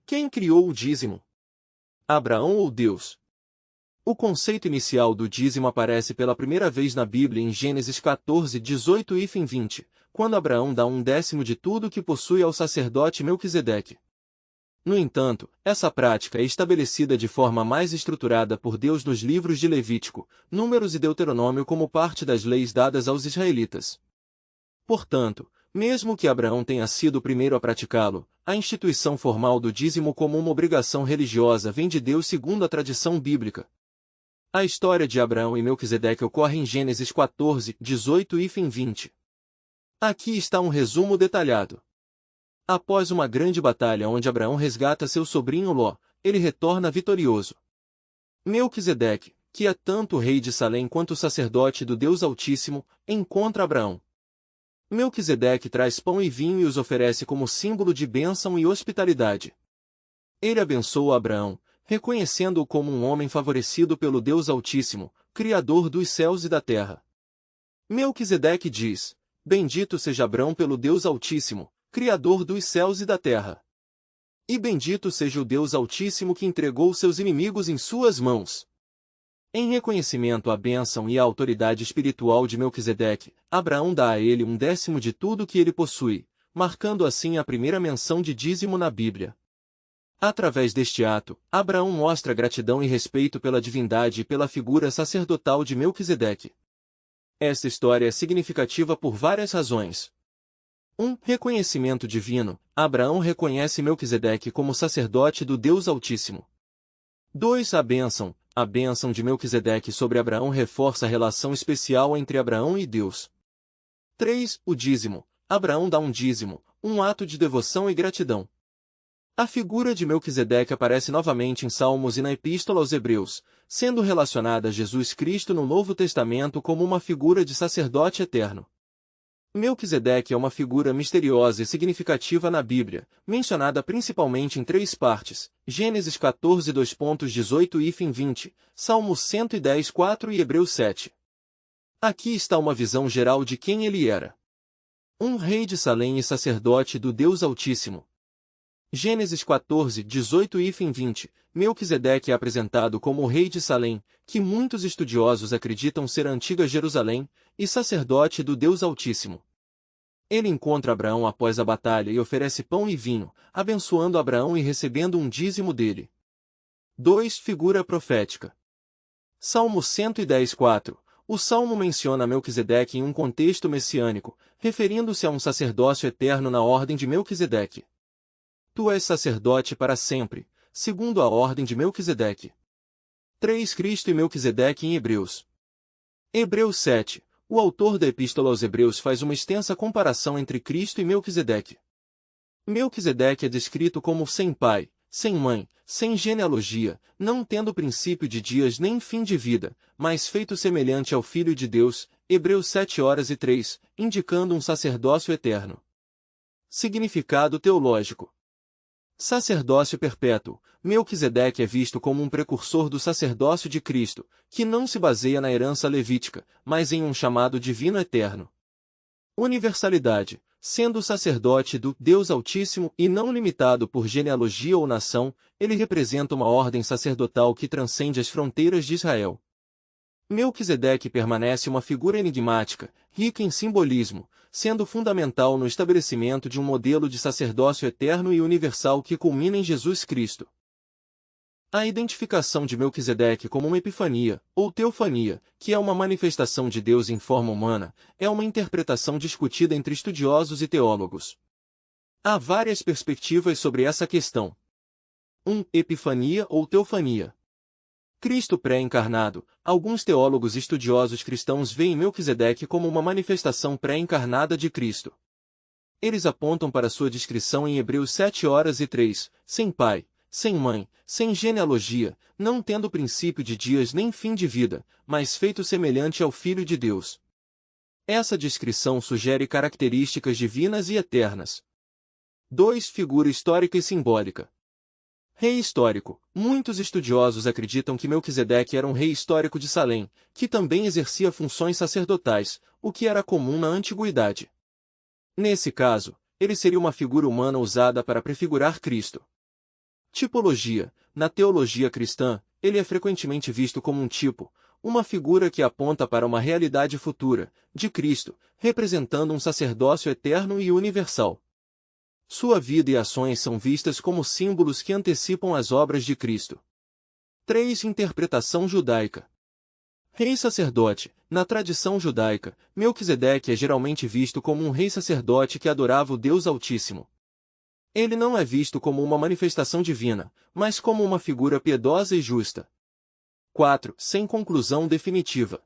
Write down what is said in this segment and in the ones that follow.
Quem criou o dízimo? Abraão ou Deus? O conceito inicial do dízimo aparece pela primeira vez na Bíblia em Gênesis 14, 18 e 20, quando Abraão dá 1/10 de tudo que possui ao sacerdote Melquisedeque. No entanto, essa prática é estabelecida de forma mais estruturada por Deus nos livros de Levítico, Números e Deuteronômio como parte das leis dadas aos israelitas. Portanto, mesmo que Abraão tenha sido o primeiro a praticá-lo, a instituição formal do dízimo como uma obrigação religiosa vem de Deus segundo a tradição bíblica. A história de Abraão e Melquisedeque ocorre em Gênesis 14, 18 e 20. Aqui está um resumo detalhado. Após uma grande batalha onde Abraão resgata seu sobrinho Ló, ele retorna vitorioso. Melquisedeque, que é tanto o rei de Salém quanto o sacerdote do Deus Altíssimo, encontra Abraão. Melquisedeque traz pão e vinho e os oferece como símbolo de bênção e hospitalidade. Ele abençoa Abraão, reconhecendo-o como um homem favorecido pelo Deus Altíssimo, Criador dos céus e da terra. Melquisedeque diz: Bendito seja Abraão pelo Deus Altíssimo, Criador dos céus e da terra. E bendito seja o Deus Altíssimo que entregou seus inimigos em suas mãos. Em reconhecimento à bênção e à autoridade espiritual de Melquisedeque, Abraão dá a ele 1/10 de tudo que ele possui, marcando assim a primeira menção de dízimo na Bíblia. Através deste ato, Abraão mostra gratidão e respeito pela divindade e pela figura sacerdotal de Melquisedeque. Esta história é significativa por várias razões. 1. Reconhecimento divino. Abraão reconhece Melquisedeque como sacerdote do Deus Altíssimo. 2. A bênção de Melquisedeque sobre Abraão reforça a relação especial entre Abraão e Deus. 3. O dízimo. Abraão dá um dízimo, um ato de devoção e gratidão. A figura de Melquisedeque aparece novamente em Salmos e na Epístola aos Hebreus, sendo relacionada a Jesus Cristo no Novo Testamento como uma figura de sacerdote eterno. Melquisedeque é uma figura misteriosa e significativa na Bíblia, mencionada principalmente em 3 partes, Gênesis 14, 2.18 e 20, Salmos 110, 4 e Hebreus 7. Aqui está uma visão geral de quem ele era. Um rei de Salém e sacerdote do Deus Altíssimo. Gênesis 14, 18 e 20, Melquisedeque é apresentado como o rei de Salém, que muitos estudiosos acreditam ser a antiga Jerusalém, e sacerdote do Deus Altíssimo. Ele encontra Abraão após a batalha e oferece pão e vinho, abençoando Abraão e recebendo um dízimo dele. 2. Figura profética. Salmo 110, 4. O salmo menciona Melquisedeque em um contexto messiânico, referindo-se a um sacerdócio eterno na ordem de Melquisedeque. Tu és sacerdote para sempre, segundo a ordem de Melquisedeque. 3. Cristo e Melquisedeque em Hebreus. Hebreus 7. O autor da Epístola aos Hebreus faz uma extensa comparação entre Cristo e Melquisedeque. Melquisedeque é descrito como sem pai, sem mãe, sem genealogia, não tendo princípio de dias nem fim de vida, mas feito semelhante ao Filho de Deus, Hebreus 7:3, indicando um sacerdócio eterno. Significado teológico. Sacerdócio perpétuo. Melquisedeque é visto como um precursor do sacerdócio de Cristo, que não se baseia na herança levítica, mas em um chamado divino eterno. Universalidade. Sendo o sacerdote do Deus Altíssimo e não limitado por genealogia ou nação, ele representa uma ordem sacerdotal que transcende as fronteiras de Israel. Melquisedeque permanece uma figura enigmática, rica em simbolismo, sendo fundamental no estabelecimento de um modelo de sacerdócio eterno e universal que culmina em Jesus Cristo. A identificação de Melquisedeque como uma epifania, ou teofania, que é uma manifestação de Deus em forma humana, é uma interpretação discutida entre estudiosos e teólogos. Há várias perspectivas sobre essa questão. 1. Epifania ou teofania. Cristo pré-encarnado. Alguns teólogos estudiosos cristãos veem Melquisedeque como uma manifestação pré-encarnada de Cristo. Eles apontam para sua descrição em Hebreus 7:3, sem pai, sem mãe, sem genealogia, não tendo princípio de dias nem fim de vida, mas feito semelhante ao Filho de Deus. Essa descrição sugere características divinas e eternas. 2. Figura histórica e simbólica. Rei histórico. Muitos estudiosos acreditam que Melquisedeque era um rei histórico de Salém, que também exercia funções sacerdotais, o que era comum na antiguidade. Nesse caso, ele seria uma figura humana usada para prefigurar Cristo. Tipologia. Na teologia cristã, ele é frequentemente visto como um tipo, uma figura que aponta para uma realidade futura, de Cristo, representando um sacerdócio eterno e universal. Sua vida e ações são vistas como símbolos que antecipam as obras de Cristo. 3. Interpretação judaica. Rei sacerdote. Na tradição judaica, Melquisedeque é geralmente visto como um rei sacerdote que adorava o Deus Altíssimo. Ele não é visto como uma manifestação divina, mas como uma figura piedosa e justa. 4. Sem conclusão definitiva.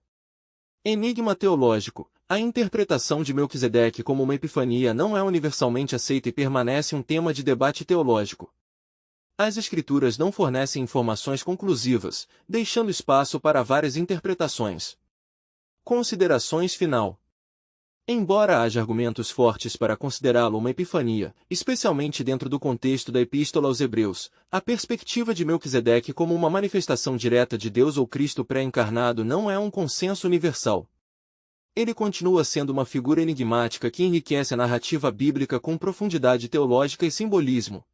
Enigma teológico. A interpretação de Melquisedeque como uma epifania não é universalmente aceita e permanece um tema de debate teológico. As Escrituras não fornecem informações conclusivas, deixando espaço para várias interpretações. Considerações final. Embora haja argumentos fortes para considerá-lo uma epifania, especialmente dentro do contexto da Epístola aos Hebreus, a perspectiva de Melquisedeque como uma manifestação direta de Deus ou Cristo pré-encarnado não é um consenso universal. Ele continua sendo uma figura enigmática que enriquece a narrativa bíblica com profundidade teológica e simbolismo.